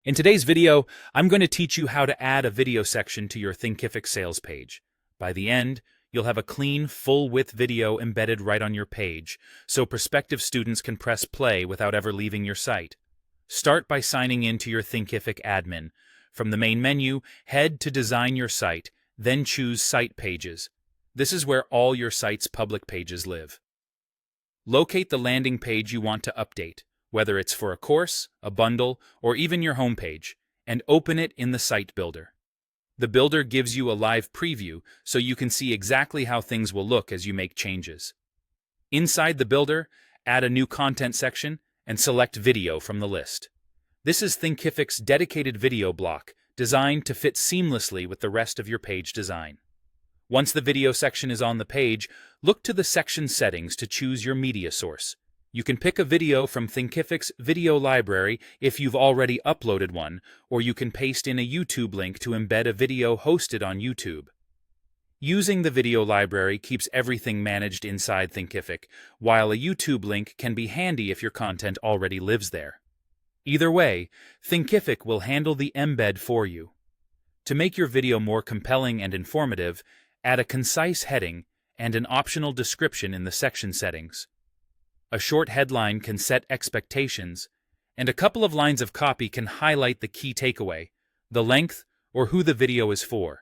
In today's video, I'm going to teach you how to add a video section to your Thinkific sales page. By the end, you'll have a clean, full-width video embedded right on your page, so prospective students can press play without ever leaving your site. Start by signing in to your Thinkific admin. From the main menu, head to Design Your Site, then choose Site Pages. This is where all your site's public pages live. Locate the landing page you want to update, whether it's for a course, a bundle, or even your homepage, and open it in the Site Builder. The Builder gives you a live preview so you can see exactly how things will look as you make changes. Inside the Builder, add a new content section and select Video from the list. This is Thinkific's dedicated video block, designed to fit seamlessly with the rest of your page design. Once the video section is on the page, look to the section settings to choose your media source. You can pick a video from Thinkific's video library if you've already uploaded one, or you can paste in a YouTube link to embed a video hosted on YouTube. Using the video library keeps everything managed inside Thinkific, while a YouTube link can be handy if your content already lives there. Either way, Thinkific will handle the embed for you. To make your video more compelling and informative, add a concise heading and an optional description in the section settings. A short headline can set expectations, and a couple of lines of copy can highlight the key takeaway, the length, or who the video is for.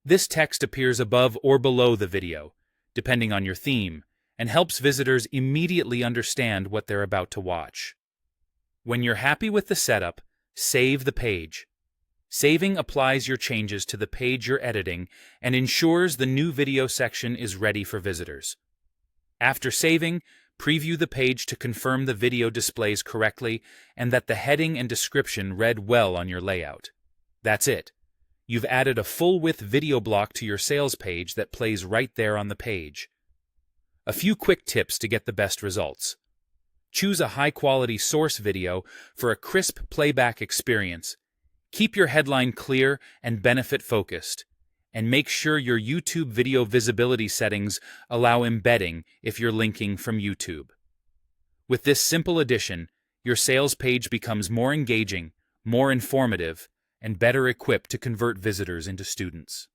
This text appears above or below the video, depending on your theme, and helps visitors immediately understand what they're about to watch. When you're happy with the setup, save the page. Saving applies your changes to the page you're editing and ensures the new video section is ready for visitors. After saving, preview the page to confirm the video displays correctly and that the heading and description read well on your layout. That's it. You've added a full-width video block to your sales page that plays right there on the page. A few quick tips to get the best results. Choose a high-quality source video for a crisp playback experience. Keep your headline clear and benefit-focused. And make sure your YouTube video visibility settings allow embedding if you're linking from YouTube. With this simple addition, your sales page becomes more engaging, more informative, and better equipped to convert visitors into students.